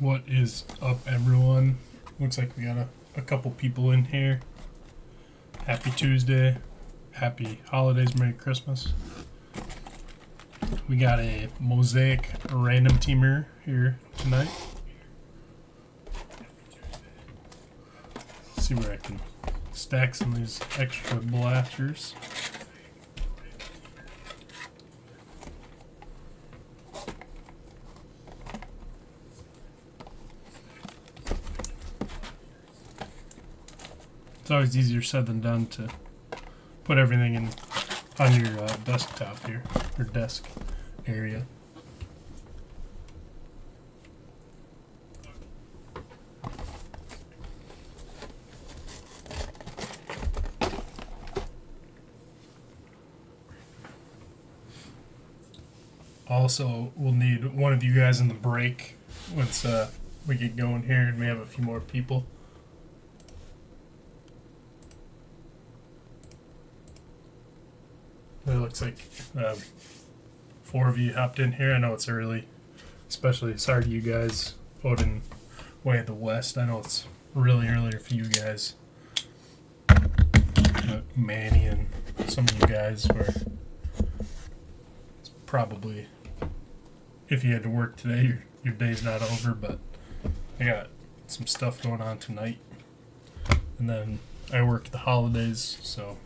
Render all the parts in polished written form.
What is up, everyone? Looks like we got a couple people in here. Happy Tuesday. Happy holidays. Merry Christmas. We got a Mosaic random teamer here tonight. Let's see where I can stack some of these extra blasters. It's always easier said than done to put everything in on your desktop here, or desk area. Also, we'll need one of you guys in the break once we get going here and we have a few more people. It looks like 4 of you hopped in here. I know it's early, especially sorry to you guys out in way at the west. I know it's really earlier for you guys. But Manny and some of you guys were, it's probably, if you had to work today, your day's not over, but I got some stuff going on tonight. And then I work the holidays, so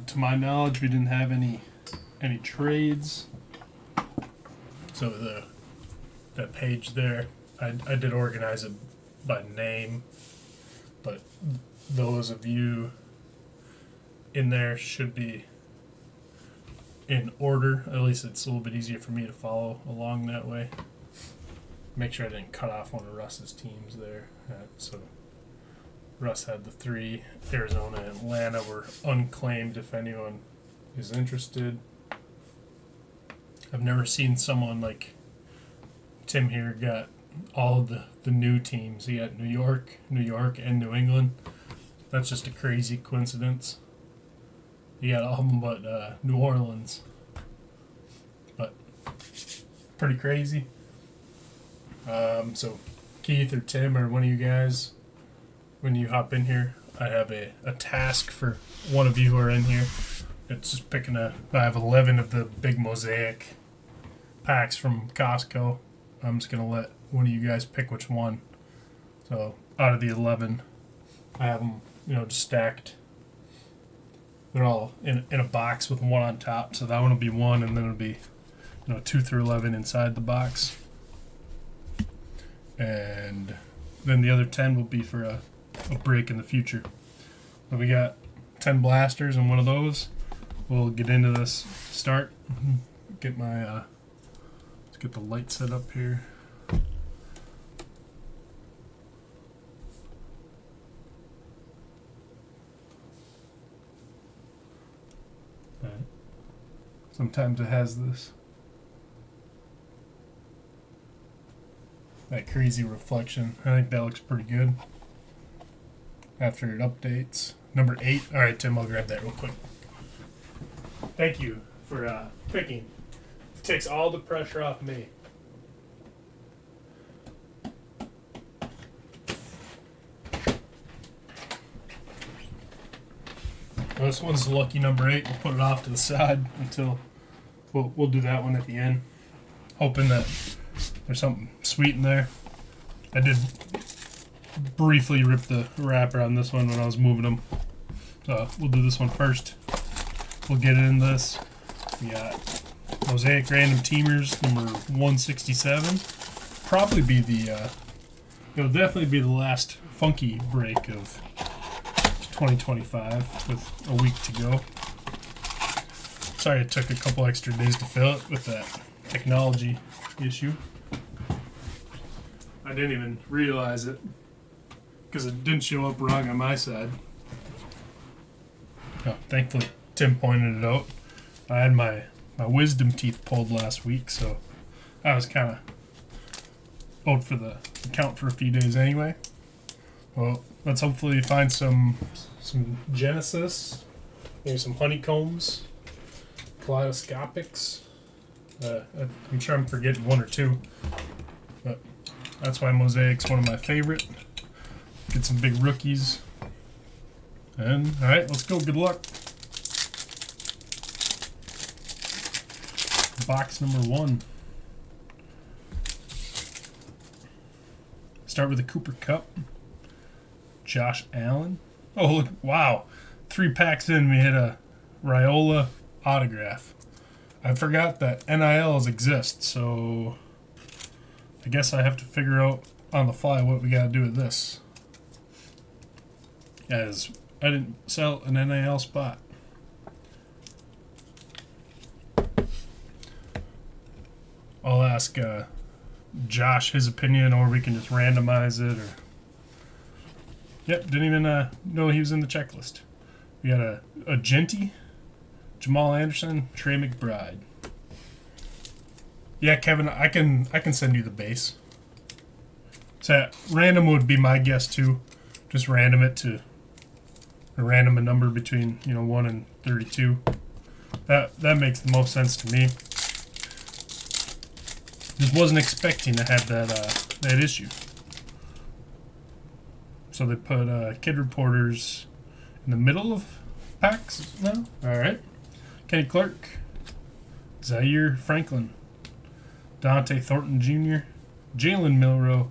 to my knowledge, we didn't have any trades. So that page there, I did organize it by name, but those of you in there should be in order. At least it's a little bit easier for me to follow along that way. Make sure I didn't cut off one of Russ's teams there. So Russ had the 3. Arizona and Atlanta were unclaimed if anyone is interested. I've never seen someone like Tim here got all of the new teams. He got New York, and New England. That's just a crazy coincidence. He got all of them but New Orleans. But pretty crazy. So Keith or Tim or one of you guys, when you hop in here, I have a task for one of you who are in here. It's just picking I have 11 of the big Mosaic packs from Costco. I'm just going to let one of you guys pick which one. So out of the 11, I have them, just stacked. They're all in a box with one on top. So that one will be 1, and then it'll be 2 through 11 inside the box. And then the other 10 will be for a break in the future. So we got 10 blasters and one of those. We'll get into this to start. Get my let's get the light set up here. All right. Sometimes it has that crazy reflection. I think that looks pretty good after it updates. Number 8. All right, Tim, I'll grab that real quick. Thank you for picking. It takes all the pressure off me. Well, this one's lucky number 8. We'll put it off to the side until we'll do that one at the end. Hoping that there's something sweet in there. I did briefly rip the wrapper on this one when I was moving them. So we'll do this one first. We'll get in this. We got Mosaic Random Teamers number 167. Probably be it'll definitely be the last funky break of 2025 with a week to go. Sorry it took a couple extra days to fill it with that technology issue. I didn't even realize it because it didn't show up wrong on my side. Oh, thankfully, Tim pointed it out. I had my wisdom teeth pulled last week, so I was kind of out for the count for a few days anyway. Well, let's hopefully find some Genesis, maybe some honeycombs, kaleidoscopics. I'm sure I'm forgetting 1 or 2. But that's why Mosaic's one of my favorite. Get some big rookies. And, alright, let's go. Good luck. Box number 1. Start with a Cooper Cup. Josh Allen. Oh, look. Wow. 3 packs in, we hit a Raiola autograph. I forgot that NILs exist, so I guess I have to figure out on the fly what we got to do with this. As I didn't sell an NIL spot. I'll ask Josh his opinion, or we can just randomize it. Or yep, didn't even know he was in the checklist. We got a Genty, Jamal Anderson, Trey McBride. Yeah, Kevin, I can send you the base. So random would be my guess too. Just random it to a random number between 1 and 32. That makes the most sense to me. Just wasn't expecting to have that issue. So they put Kid Reporters in the middle of packs now. All right. Kenny Clark, Zaire Franklin, Dante Thornton Jr., Jalen Milroe,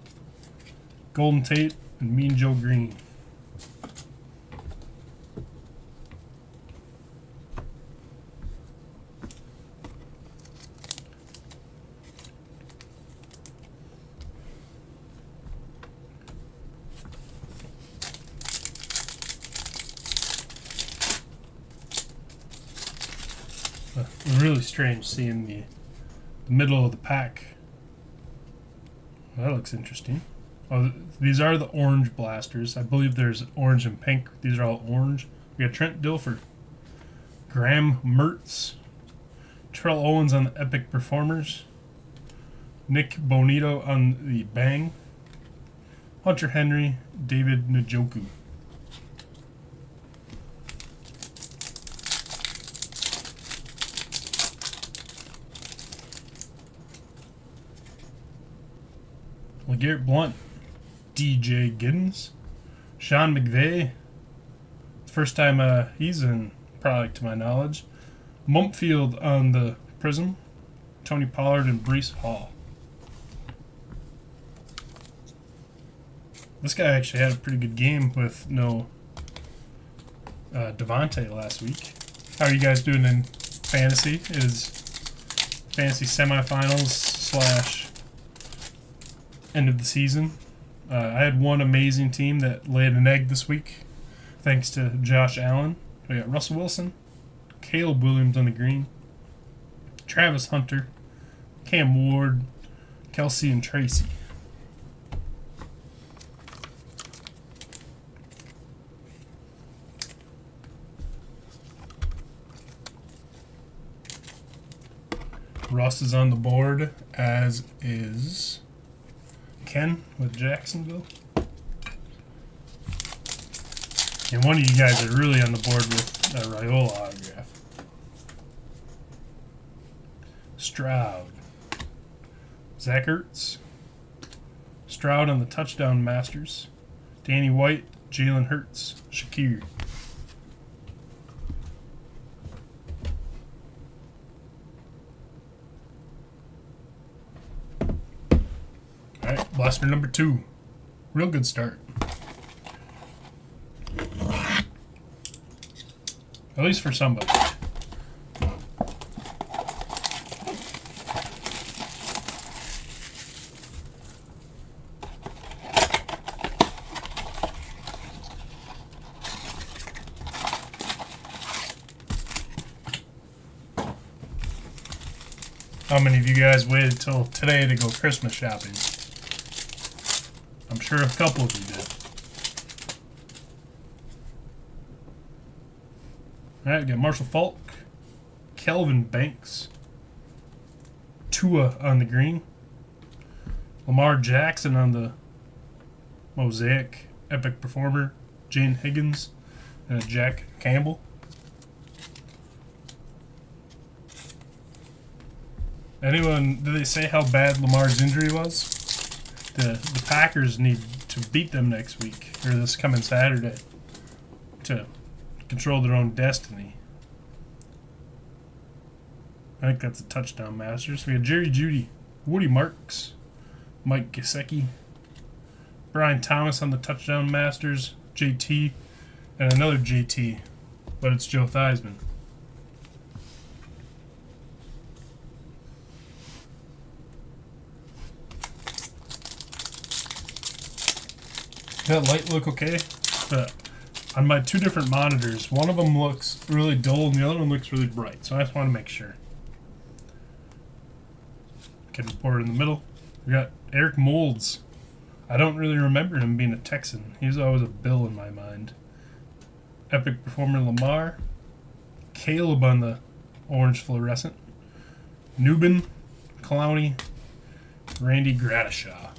Golden Tate, and Mean Joe Green. It was really strange seeing the middle of the pack. Well, that looks interesting. Oh, these are the orange blasters. I believe there's orange and pink. These are all orange. We got Trent Dilfer, Graham Mertz, Terrell Owens on the Epic Performers, Nick Bonito on the Bang, Hunter Henry, David Njoku. LeGarrette Blount, DJ Giddens, Sean McVay. First time he's in product to my knowledge. Mumpfield on the Prism, Tony Pollard and Breece Hall. This guy actually had a pretty good game with no Devontae last week. How are you guys doing in fantasy? Is fantasy semifinals / end of the season. I had one amazing team that laid an egg this week, thanks to Josh Allen. We got Russell Wilson, Caleb Williams on the green, Travis Hunter, Cam Ward, Kelsey, and Tracy. Russ is on the board, as is Ken with Jacksonville. And one of you guys are really on the board with a Raiola autograph. Stroud. Zach Ertz. Stroud on the touchdown masters. Danny White, Jalen Hurts, Shakir. Alright, blaster number 2. Real good start. At least for somebody. How many of you guys waited till today to go Christmas shopping? I'm sure a couple of you did. Alright, we got Marshall Faulk, Kelvin Banks, Tua on the green, Lamar Jackson on the Mosaic Epic Performer, Jane Higgins, and a Jack Campbell. Anyone, did they say how bad Lamar's injury was? The Packers need to beat them next week, or this coming Saturday, to control their own destiny. I think that's a touchdown masters. We got Jerry Jeudy, Woody Marks, Mike Gesicki, Brian Thomas on the touchdown masters, JT, and another JT, but it's Joe Theismann. That light look okay? On my two different monitors, one of them looks really dull and the other one looks really bright, so I just want to make sure. Kid reporter in the middle. We got Eric Moulds. I don't really remember him being a Texan. He was always a Bill in my mind. Epic performer Lamar. Caleb on the orange fluorescent. Newbin, Clowney, Randy Gradishaw.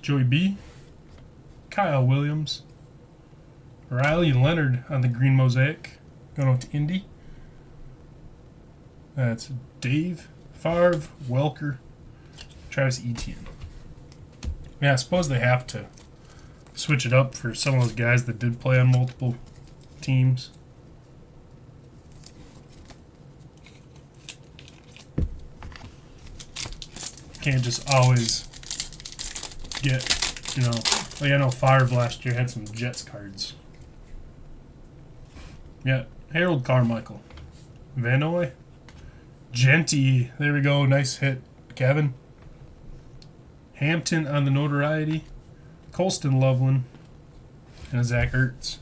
Joey B, Kyle Williams, Riley Leonard on the green mosaic, going out to Indy. That's Dave, Favre, Welker, Travis Etienne. Yeah, I suppose they have to switch it up for some of those guys that did play on multiple teams. Can't just always get, like I know Favre last year had some Jets cards. Yeah, Harold Carmichael. Vanoy. Genty. There we go. Nice hit, Kevin. Hampton on the notoriety. Colston Loveland. And Zach Ertz.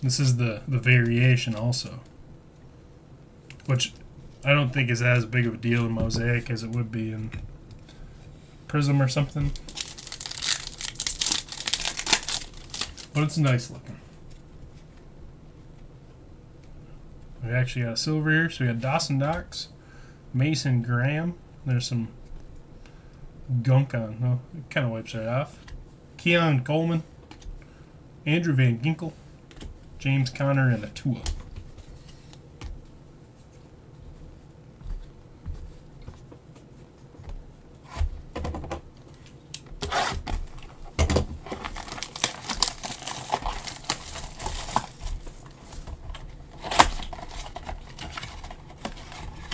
This is the variation also, which I don't think is as big of a deal in Mosaic as it would be in Prism or something. But it's nice looking. We actually got a silver here. So we got Dawson Knox, Mason Graham. There's some gunk on. No, it kind of wipes right off. Keon Coleman, Andrew Van Ginkel, James Conner, and Atua.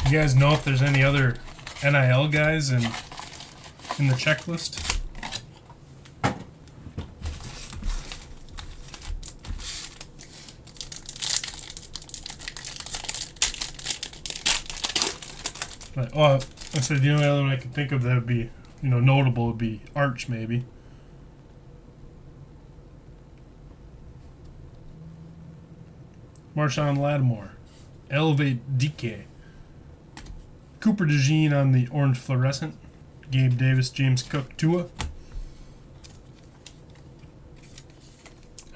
You guys know if there's any other NIL guys in the checklist? But, I said the only other one I can think of that would be, notable would be Arch maybe. Marshawn Lattimore, Elevate DK. Cooper DeJean on the orange fluorescent. Gabe Davis, James Cook, Tua.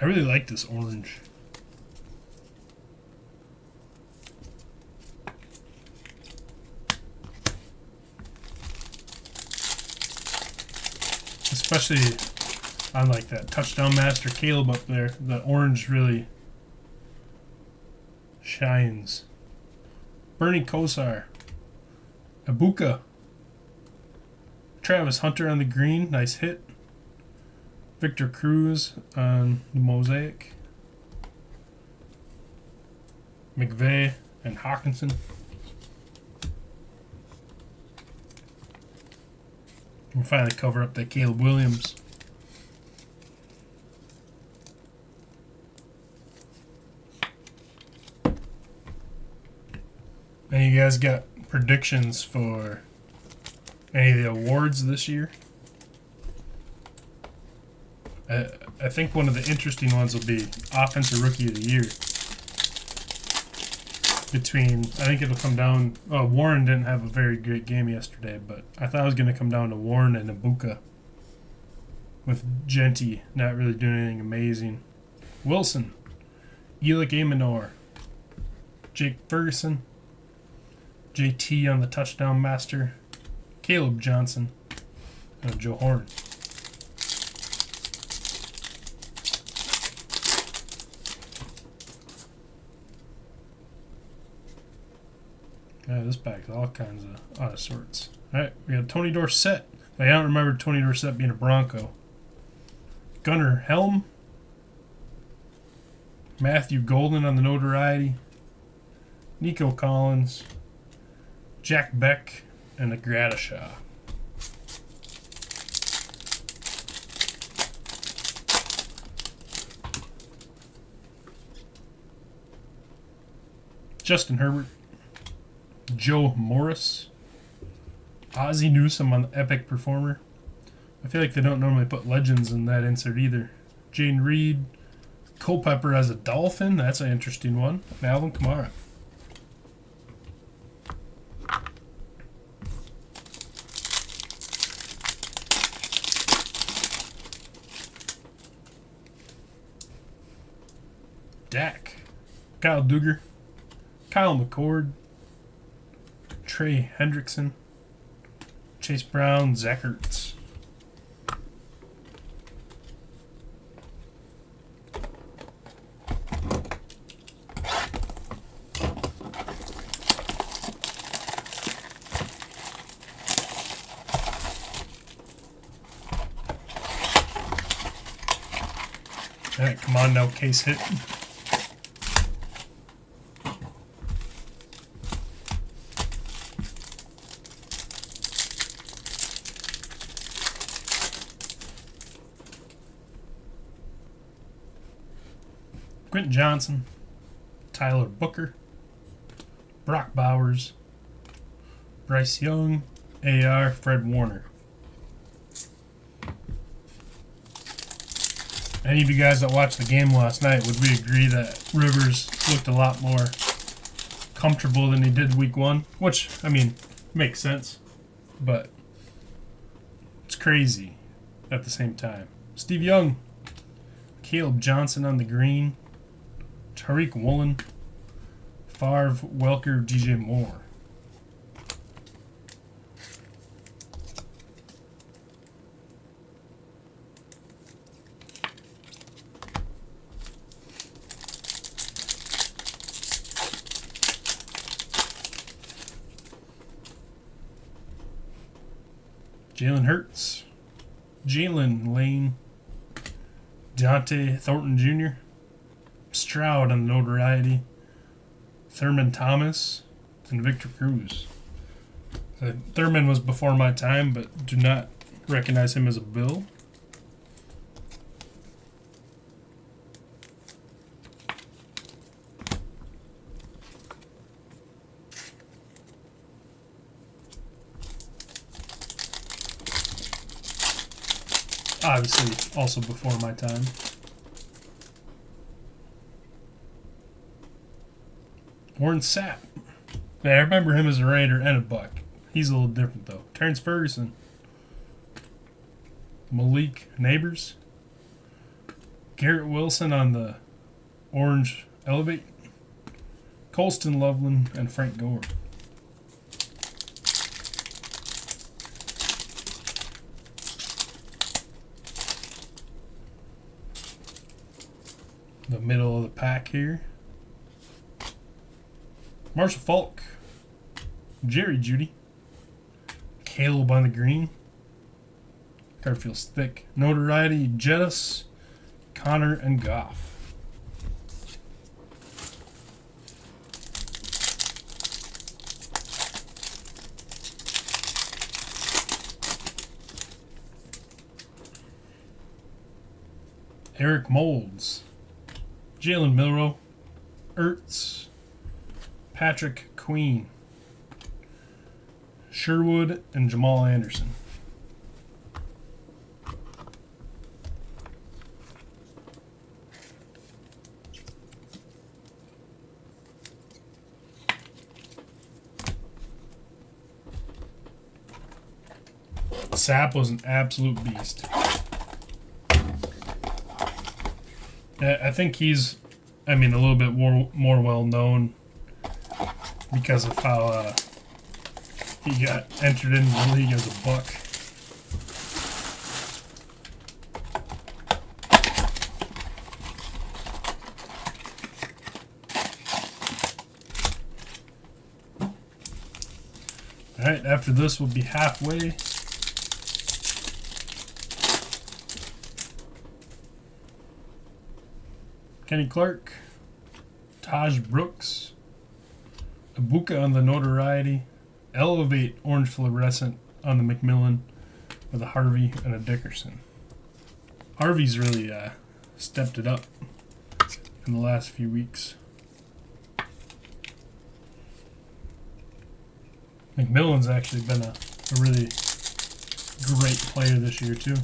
I really like this orange. Especially on like that touchdown master Caleb up there. The orange really shines. Bernie Kosar. Abuka. Travis Hunter on the green. Nice hit. Victor Cruz on the mosaic. McVeigh and Hawkinson. We'll finally cover up that Caleb Williams. And you guys got predictions for any of the awards this year? I think one of the interesting ones will be Offensive Rookie of the Year. I think it'll come down. Warren didn't have a very great game yesterday, but I thought it was going to come down to Warren and Abuka. with Genty not really doing anything amazing. Wilson, Elick Amanor, Jake Ferguson, JT on the touchdown master, Caleb Johnson, and Joe Horn. Yeah, this pack's all kinds of out of sorts. Alright, we got Tony Dorsett. I don't remember Tony Dorsett being a Bronco. Gunnar Helm, Matthew Golden on the notoriety, Nico Collins, Jack Beck, and the Gradishaw. Justin Herbert, Joe Morris, Ozzie Newsome on the Epic Performer. I feel like they don't normally put legends in that insert either. Jane Reed, Culpepper as a Dolphin. That's an interesting one. And Alvin Kamara. Dak, Kyle Duggar, Kyle McCord, Trey Hendrickson, Chase Brown, Zach Ertz. All right, come on now, case hit. Quentin Johnson, Tyler Booker, Brock Bowers, Bryce Young, AR, Fred Warner. Any of you guys that watched the game last night, would we agree that Rivers looked a lot more comfortable than he did week one? Which, I mean, makes sense, but it's crazy at the same time. Steve Young, Caleb Johnson on the green, Tariq Woolen, Favre, Welker, DJ Moore. Jalen Hurts, Jalen Lane, Deontay Thornton Jr., Stroud on the notoriety, Thurman Thomas, and Victor Cruz. Thurman was before my time, but do not recognize him as a Bill. Obviously, also before my time. Warren Sapp. Yeah, I remember him as a Raider and a Buck. He's a little different, though. Terrence Ferguson. Malik Neighbors. Garrett Wilson on the Orange Elevate. Colston Loveland and Frank Gore. The middle of the pack here. Marshall Falk, Jerry Jeudy, Caleb on the green. Card feels thick. Notoriety, Jettis, Connor, and Goff. Eric Molds, Jalen Milroe, Ertz, Patrick Queen, Sherwood, and Jamal Anderson. Sapp was an absolute beast. I think he's, a little bit more well known because of how he got entered into the league as a buck. Alright, after this we'll be halfway. Kenny Clark, Taj Brooks, Ibuka on the Notoriety, Elevate Orange Fluorescent on the McMillan with a Harvey and a Dickerson. Harvey's really stepped it up in the last few weeks. McMillan's actually been a really great player this year too.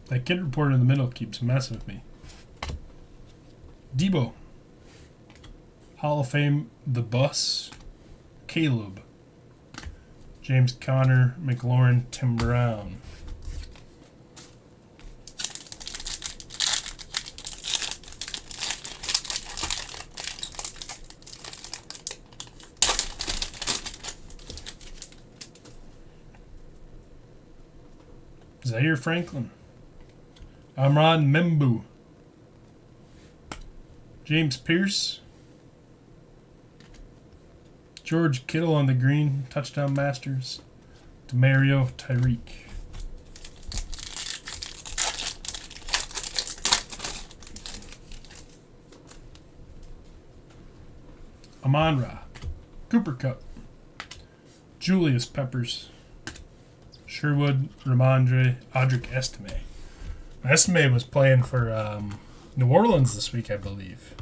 That kid report in the middle keeps messing with me. Debo. Hall of Fame, The Bus, Caleb. James Conner, McLaurin, Tim Brown. Zaire Franklin. Amron Membu. James Pierce. George Kittle on the green. Touchdown Masters. Demario Tyreek. Amon-Ra. Cooper Cup. Julius Peppers. Sherwood, Ramondre, Audric Estime. Estime was playing for New Orleans this week, I believe.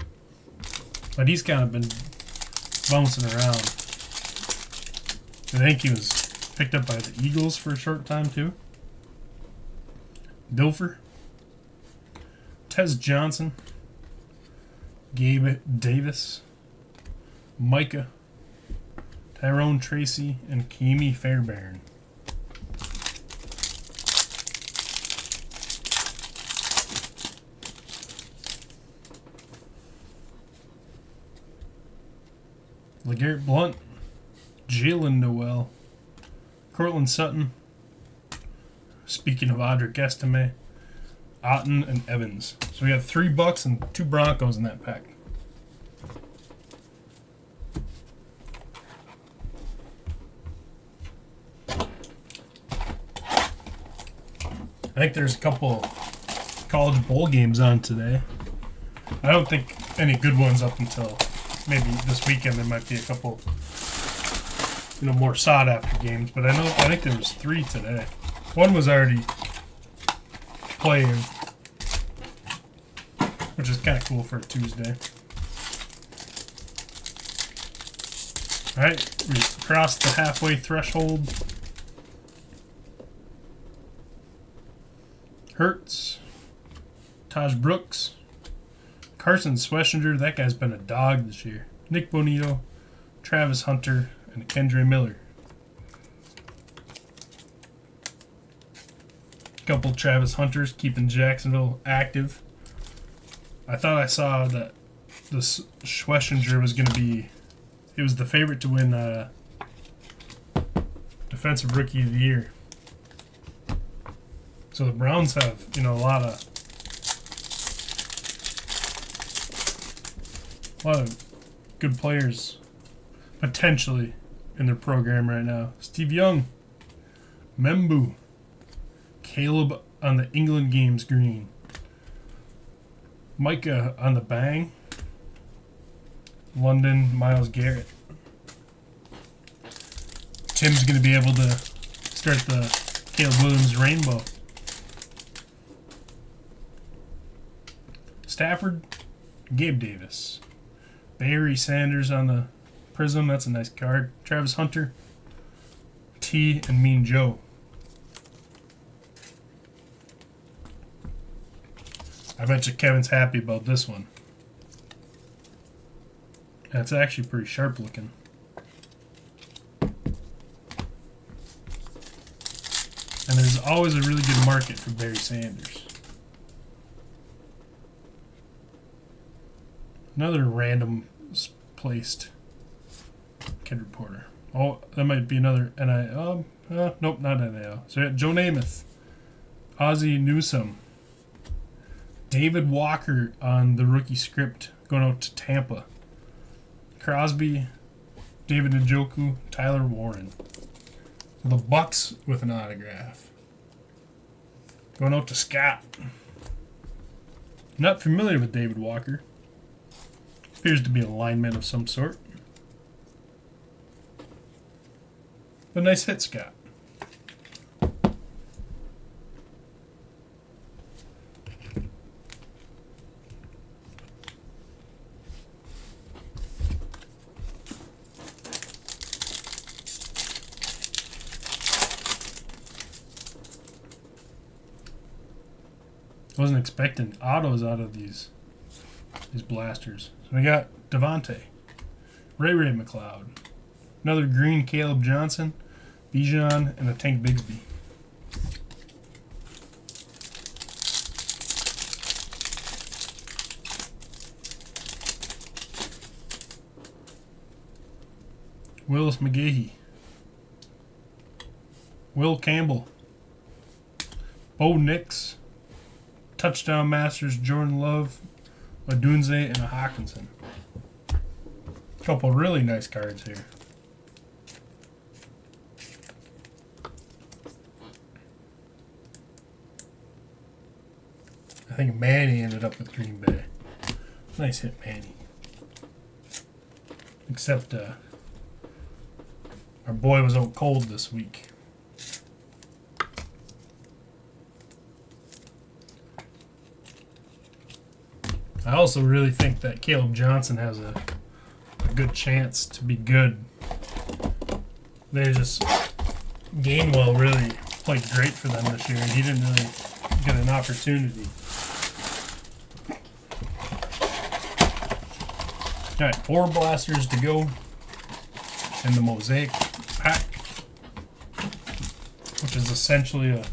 But he's kind of been bouncing around. I think he was picked up by the Eagles for a short time, too. Dilfer. Tez Johnson. Gabe Davis. Micah. Tyrone Tracy, and Keamy Fairbairn. LeGarrette Blount, Jalen Noel, Cortland Sutton, speaking of Audric Estime, Otten, and Evans. So we have 3 Bucks and 2 Broncos in that pack. I think there's a couple college bowl games on today. I don't think any good ones up until maybe this weekend. There might be a couple, more sought-after games. But I think there was 3 today. One was already playing, which is kind of cool for a Tuesday. All right, we crossed the halfway threshold. Hurts, Taj Brooks, Carson Sweshinger, that guy's been a dog this year. Nick Bonito, Travis Hunter, and Kendre Miller. Couple Travis Hunters keeping Jacksonville active. I thought I saw that this Sweshinger was going to be, he was the favorite to win Defensive Rookie of the Year. So the Browns have, a lot of good players potentially in their program right now. Steve Young, Membu, Caleb on the England Games green, Micah on the bang, London, Myles Garrett. Tim's going to be able to start the Caleb Williams rainbow. Stafford, Gabe Davis. Barry Sanders on the Prism. That's a nice card. Travis Hunter, T, and Mean Joe. I bet you Kevin's happy about this one. That's actually pretty sharp looking. And there's always a really good market for Barry Sanders. Another random placed kid reporter. Oh, that might be another NIL. Nope, not NIL. So Joe Namath, Ozzie Newsome, David Walker on the rookie script going out to Tampa. Crosby, David Njoku, Tyler Warren. The Bucks with an autograph. Going out to Scott. Not familiar with David Walker. Appears to be a lineman of some sort. But nice hit, Scott. Wasn't expecting autos out of these blasters. So we got Devontae, Ray McLeod, another green Caleb Johnson, Bijan, and a Tank Bigsby. Willis McGahee, Will Campbell, Bo Nix, Touchdown Masters Jordan Love, a Dunze, and a Hawkinson. A couple really nice cards here. I think Manny ended up with Green Bay. Nice hit, Manny. Except our boy was out cold this week. I also really think that Caleb Johnson has a good chance to be good. They just Gainwell really played great for them this year, and he didn't really get an opportunity. All right, 4 blasters to go in the Mosaic pack, which is essentially a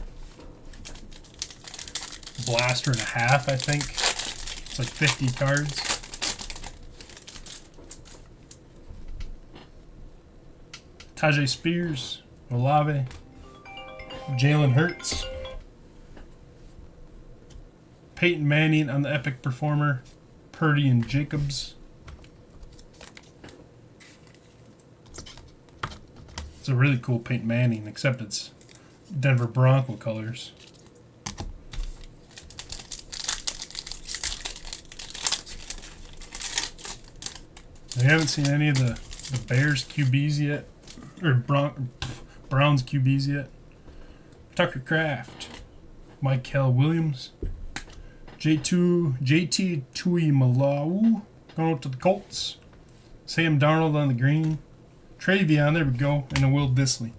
blaster and a half, I think. It's like 50 cards. Tajay Spears, Olave, Jalen Hurts, Peyton Manning on the Epic Performer, Purdy and Jacobs. It's a really cool Peyton Manning, except it's Denver Bronco colors. We haven't seen any of the Bears QBs yet, or Browns QBs yet. Tucker Kraft, Michael Williams, JT Tuimalau going up to the Colts, Sam Darnold on the green, Travion, there we go, and a Will Disley.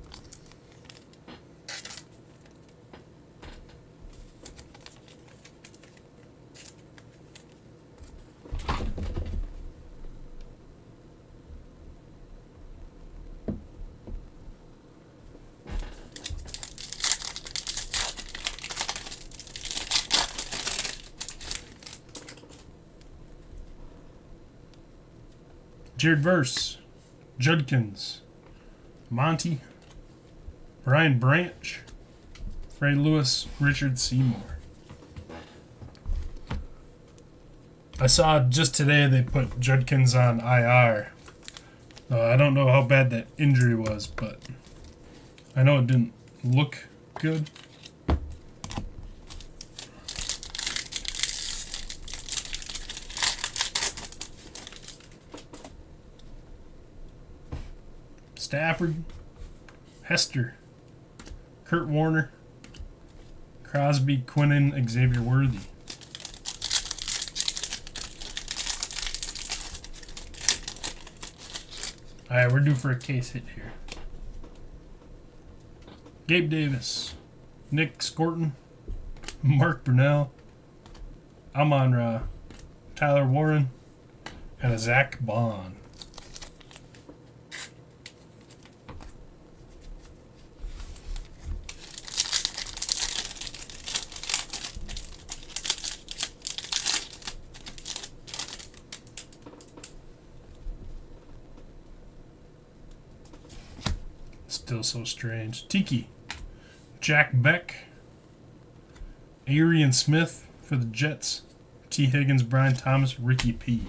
Jared Verse, Judkins, Monty, Brian Branch, Ray Lewis, Richard Seymour. I saw just today they put Judkins on IR. I don't know how bad that injury was, but I know it didn't look good. Stafford, Hester, Kurt Warner, Crosby, Quinnen, Xavier Worthy. Alright, we're due for a case hit here. Gabe Davis, Nick Scorton, Mark Brunell, Amon-Ra, Tyler Warren, and a Zach Bond. Still so strange. Tiki. Jack Beck. Arian Smith for the Jets. T. Higgins, Brian Thomas, Ricky P.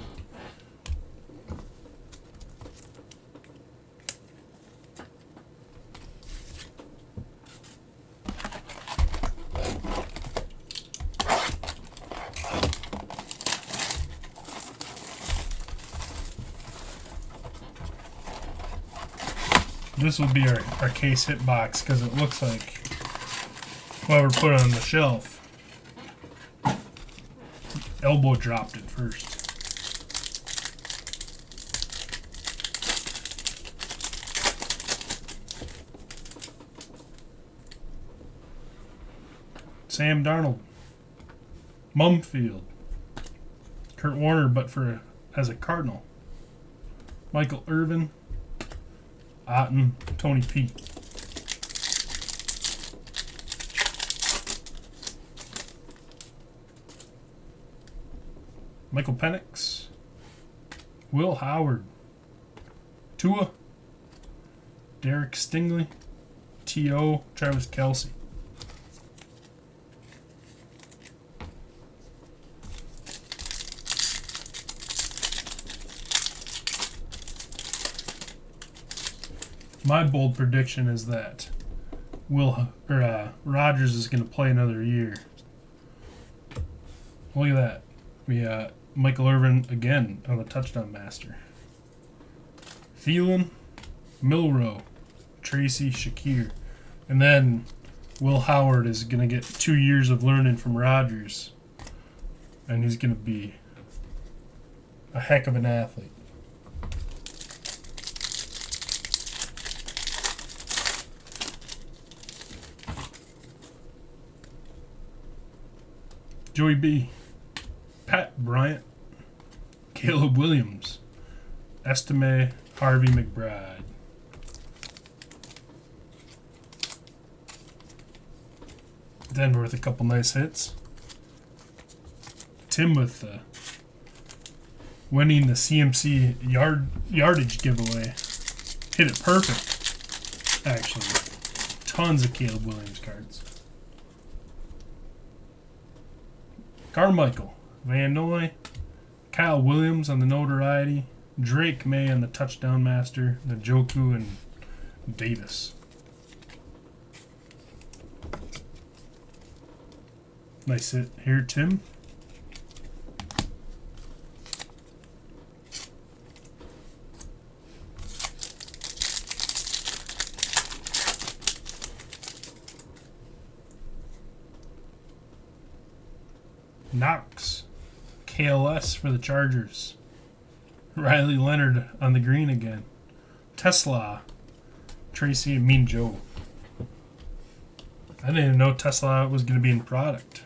This will be our case hit box because it looks like whoever put it on the shelf elbow dropped it first. Sam Darnold, Mumfield, Kurt Warner, but as a Cardinal, Michael Irvin, Otten, Tony P. Michael Penix, Will Howard, Tua, Derek Stingley, T.O., Travis Kelce. My bold prediction is that Rodgers is going to play another year. Look at that. We got Michael Irvin again on the touchdown master. Thielen, Milrow, Tracy, Shakir. And then Will Howard is going to get 2 years of learning from Rodgers. And he's going to be a heck of an athlete. Joey B, Pat Bryant, Caleb Williams, Estime, Harvey McBride. Denver with a couple nice hits. Tim with winning the CMC yardage giveaway. Hit it perfect, actually. Tons of Caleb Williams cards. Carmichael, Van Noy, Kyle Williams on the notoriety, Drake May on the touchdown master, Njoku and Davis. Nice hit here, Tim. Knox, KLS for the Chargers. Riley Leonard on the green again. Tesla, Tracy and Mean Joe. I didn't even know Tesla was going to be in product.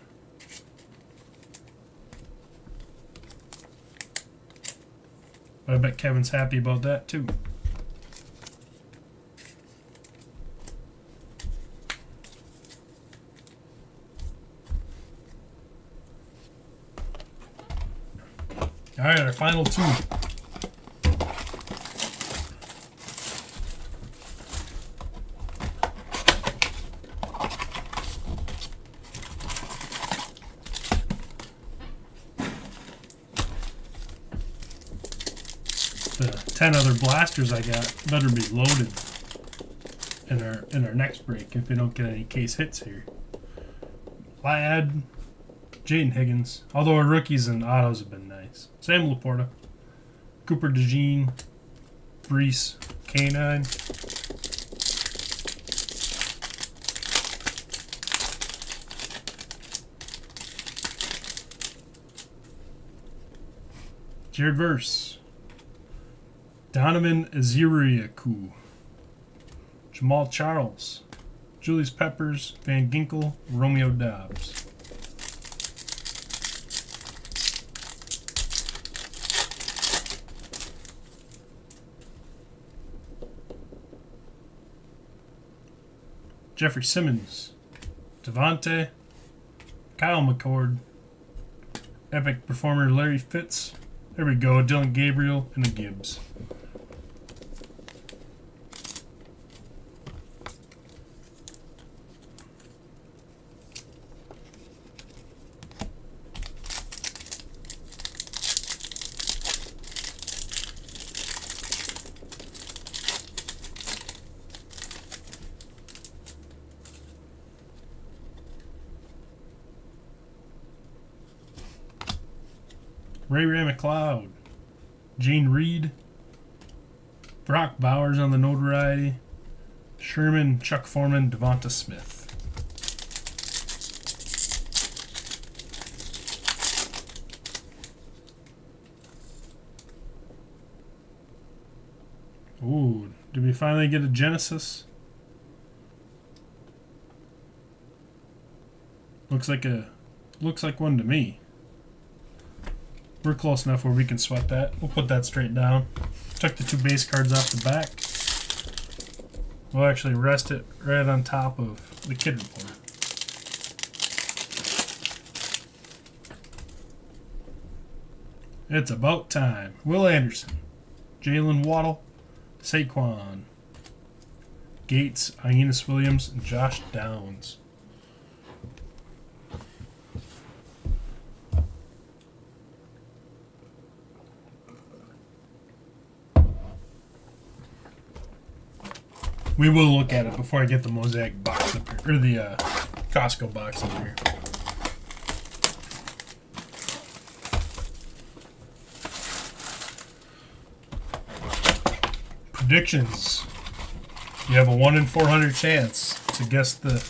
But I bet Kevin's happy about that too. All right, our final two. The 10 other blasters I got better be loaded in our next break if we don't get any case hits here. Ladd, Jaden Higgins, although our rookies and autos have been nice. Sam Laporta, Cooper DeJean, Brees, K9. Jared Verse, Donovan Eziriaku, Jamal Charles, Julius Peppers, Van Ginkel, Romeo Dobbs. Jeffrey Simmons, Devontae, Kyle McCord, Epic Performer Larry Fitz. There we go, Dylan Gabriel and the Gibbs. Ray McLeod, Gene Reed, Brock Bowers on the notoriety, Sherman, Chuck Foreman, Devonta Smith. Ooh, did we finally get a Genesis? Looks like one to me. We're close enough where we can sweat that. We'll put that straight down. Took the 2 base cards off the back. We'll actually rest it right on top of the kid report. It's about time. Will Anderson, Jalen Waddle, Saquon, Gates, Ionis Williams, and Josh Downs. We will look at it before I get the Mosaic box up here, or the Costco box up here. Predictions. You have a 1 in 400 chance to guess the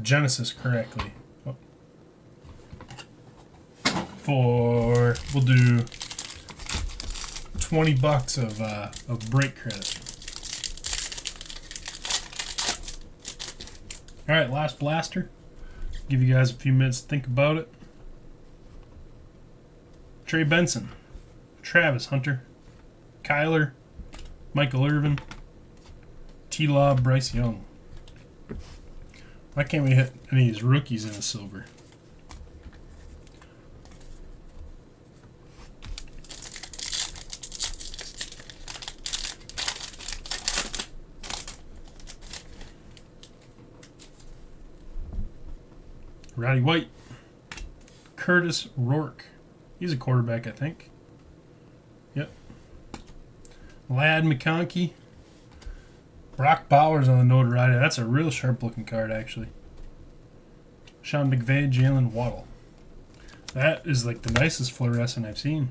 Genesis correctly. We'll do $20 of break credit. All right, last blaster. Give you guys a few minutes to think about it. Trey Benson, Travis Hunter, Kyler, Michael Irvin, T-Law, Bryce Young. Why can't we hit any of these rookies in a silver? Roddy White, Curtis Rourke. He's a quarterback, I think. Yep. Ladd McConkey, Brock Bowers on the notoriety. That's a real sharp-looking card, actually. Sean McVay, Jalen Waddle. That is like the nicest fluorescent I've seen.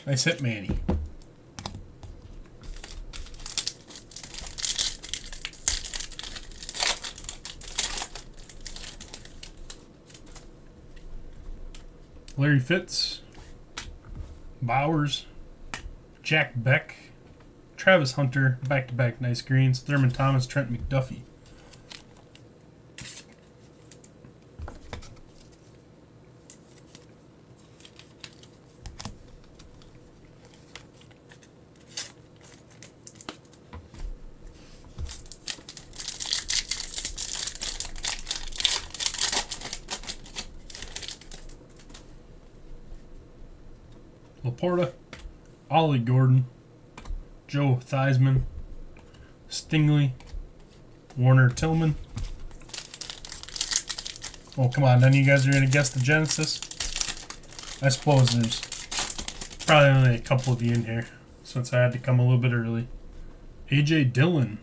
Nice hit, Manny. Larry Fitz, Bowers, Jack Beck, Travis Hunter, back-to-back nice greens, Thurman Thomas, Trent McDuffie. Laporta, Ollie Gordon, Joe Theismann, Stingley, Warner Tillman. Oh, come on. None of you guys are going to guess the Genesis? I suppose there's probably only a couple of you in here, since I had to come a little bit early. A.J. Dillon,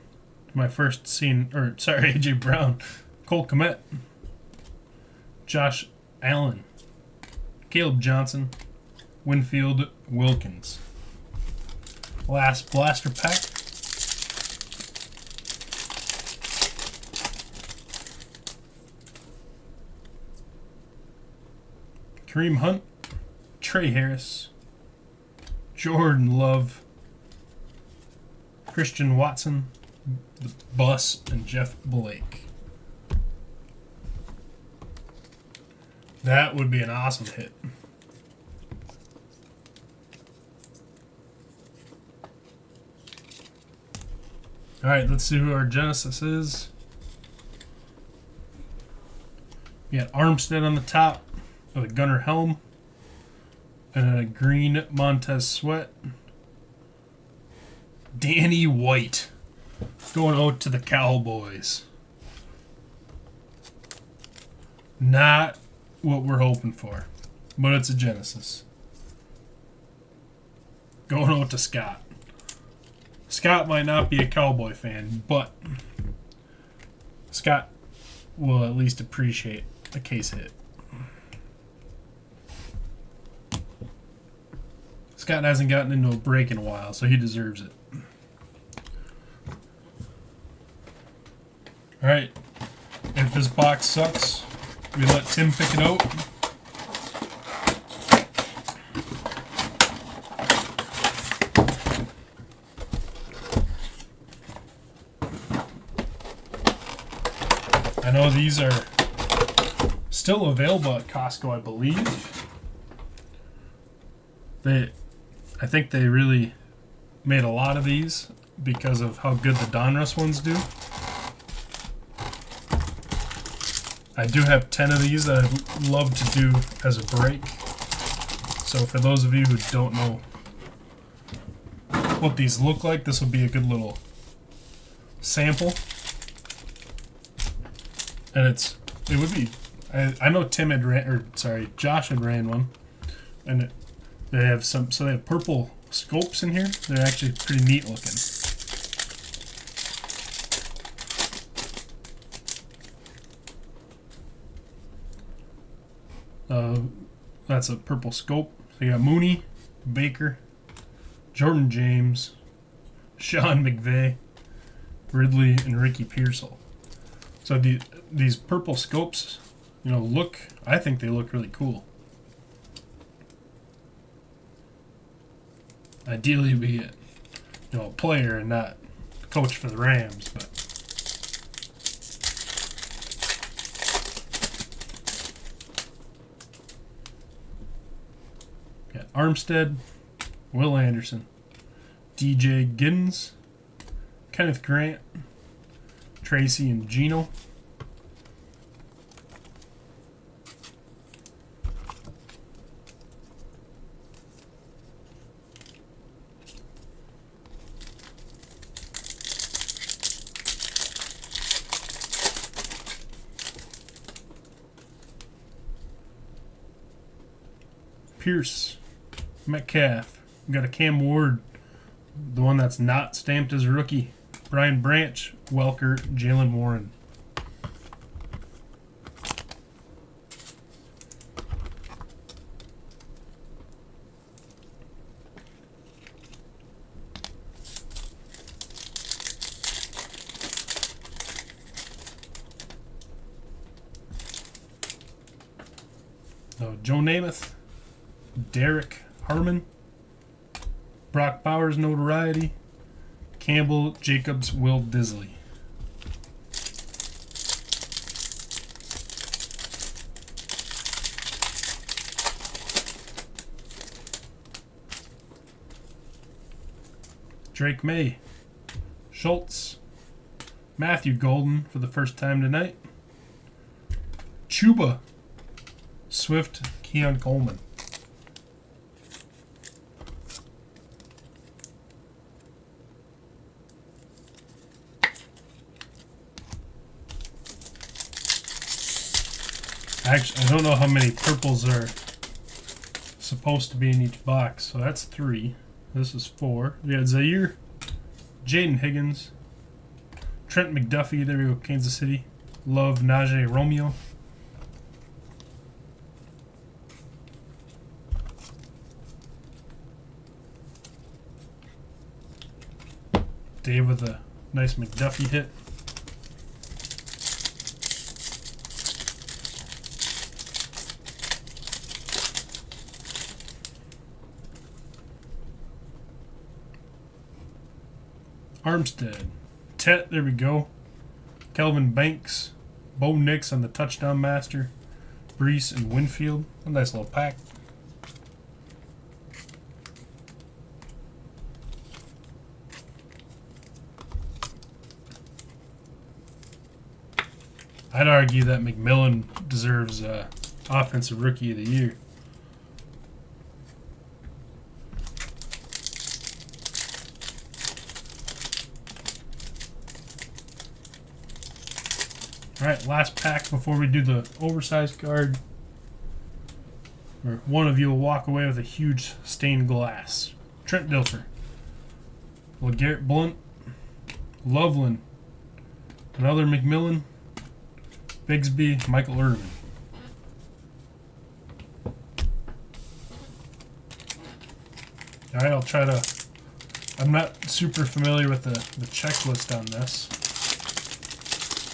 my first scene, or sorry, A.J. Brown, Cole Kmet, Josh Allen, Caleb Johnson, Winfield Wilkins. Last blaster pack. Kareem Hunt, Trey Harris, Jordan Love, Christian Watson, the Bus, and Jeff Blake. That would be an awesome hit. All right, let's see who our Genesis is. We got Armstead on the top with a Gunner helm and a green Montez Sweat. Danny White going out to the Cowboys. Not what we're hoping for, but it's a Genesis. Going out to Scott. Scott might not be a Cowboy fan, but Scott will at least appreciate a case hit. Scott hasn't gotten into a break in a while, so he deserves it. Alright. If this box sucks, we let Tim pick it out. I know these are still available at Costco, I believe. I think they really made a lot of these because of how good the Donruss ones do. I do have 10 of these that I'd love to do as a break. So for those of you who don't know what these look like, this will be a good little sample. And it would be, I know Tim had Josh had ran one, and they have so they have purple scopes in here. They're actually pretty neat looking. That's a purple scope. So you got Mooney, Baker, Jordan James, Sean McVay, Ridley, and Ricky Pearsall. So these purple scopes, I think they look really cool. Ideally be a player and not coach for the Rams, but got Armstead, Will Anderson, DJ Giddens, Kenneth Grant, Tracy and Gino. Pierce, Metcalf. We got a Cam Ward, the one that's not stamped as rookie. Brian Branch, Welker, Jalen Warren. Joe Namath, Derek Harmon, Brock Bowers notoriety, Campbell, Jacobs, Will Disley. Drake May, Schultz, Matthew Golden for the first time tonight, Chuba, Swift, Keon Coleman. Actually, I don't know how many purples are supposed to be in each box, so that's 3. This is 4. We had Zaire, Jaden Higgins, Trent McDuffie, there we go, Kansas City, Love, Najee Romeo, Dave with a nice McDuffie hit. Armstead, Tet, there we go. Kelvin Banks, Bo Nix on the touchdown master, Brees and Winfield. A nice little pack. I'd argue that McMillan deserves Offensive Rookie of the Year. Alright, last pack before we do the oversized card. Or one of you will walk away with a huge stained glass. Trent Dilfer, LeGarrette Blunt, Loveland, another McMillan, Bigsby, Michael Irvin. Alright, I'll try to... I'm not super familiar with the checklist on this.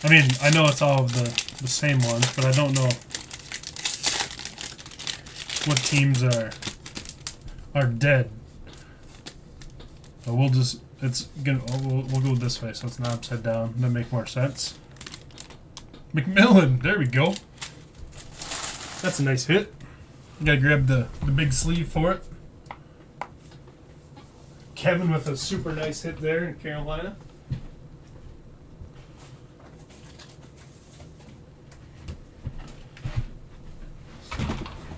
I mean, I know it's all of the same ones, but I don't know what teams are dead. But we'll just... We'll go this way, so it's not upside down. That'll make more sense. McMillan, there we go. That's a nice hit. You gotta grab the big sleeve for it. Kevin with a super nice hit there in Carolina.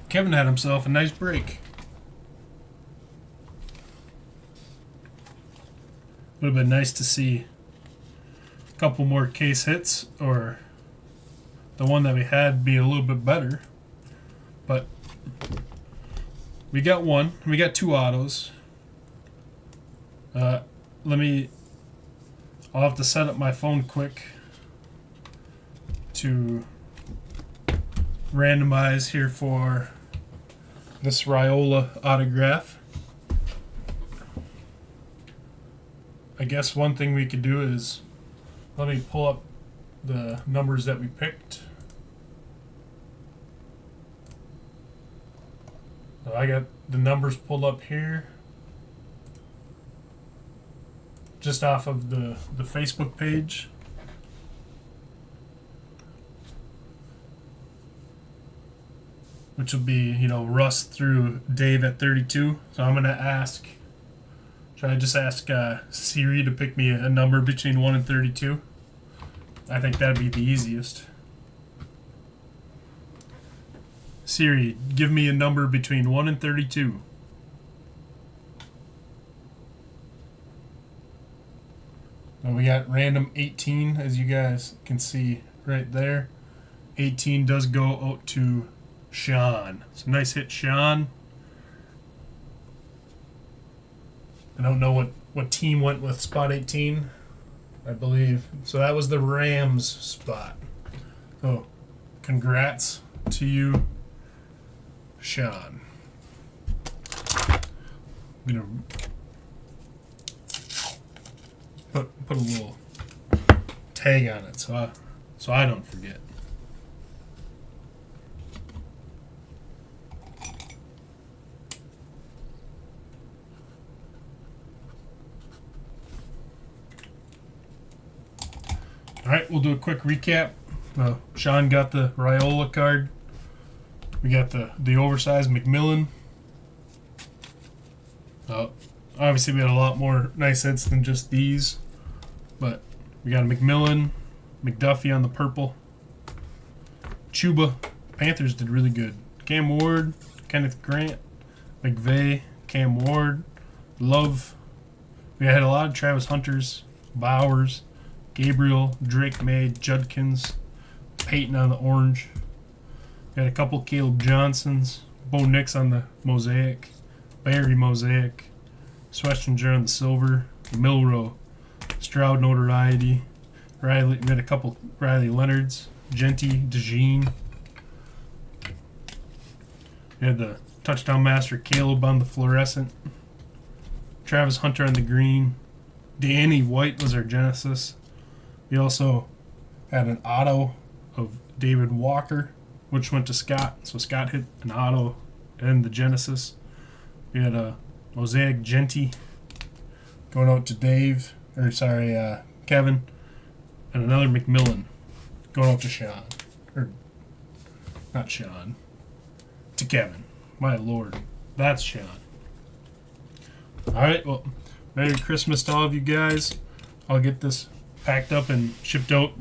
Kevin had himself a nice break. Would have been nice to see a couple more case hits, or the one that we had be a little bit better. But we got one. We got two autos. I'll have to set up my phone quick to randomize here for this Raiola autograph. I guess one thing we could do is, let me pull up the numbers that we picked. So I got the numbers pulled up here, just off of the Facebook page. Which will be, Russ through Dave at 32. So I'm going to ask, should I just ask Siri to pick me a number between 1 and 32? I think that'd be the easiest. Siri, give me a number between 1 and 32. And we got random 18, as you guys can see right there. 18 does go out to Sean. So nice hit, Sean. I don't know what team went with spot 18, I believe. So that was the Rams spot. So congrats to you, Sean. I'm gonna put a little tag on it so I don't forget. All right, we'll do a quick recap. Sean got the Raiola card. We got the oversized McMillan. Obviously, we had a lot more nice hits than just these, but we got a McMillan, McDuffie on the purple, Chuba. Panthers did really good. Cam Ward, Kenneth Grant, McVay, Cam Ward, Love. We had a lot of Travis Hunters, Bowers, Gabriel, Drake May, Judkins, Peyton on the orange. We had a couple Caleb Johnsons, Bo Nix on the Mosaic, Barry Mosaic, Schwestinger on the silver, Milrow, Stroud notoriety, Riley. We had a couple Riley Leonards, Genty, DeJean. We had the touchdown master Caleb on the fluorescent, Travis Hunter on the green, Danny White was our Genesis. We also had an auto of David Walker, which went to Scott. So Scott hit an auto and the Genesis. We had a Mosaic Genty going out to Kevin, and another McMillan going out to Sean. Or, not Sean, to Kevin. My lord, that's Sean. Alright, well, Merry Christmas to all of you guys. I'll get this packed up and shipped out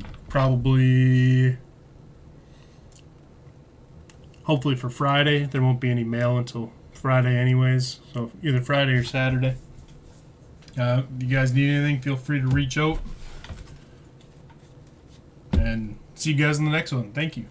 hopefully for Friday. There won't be any mail until Friday anyways, so either Friday or Saturday. If you guys need anything, feel free to reach out. And see you guys in the next one. Thank you.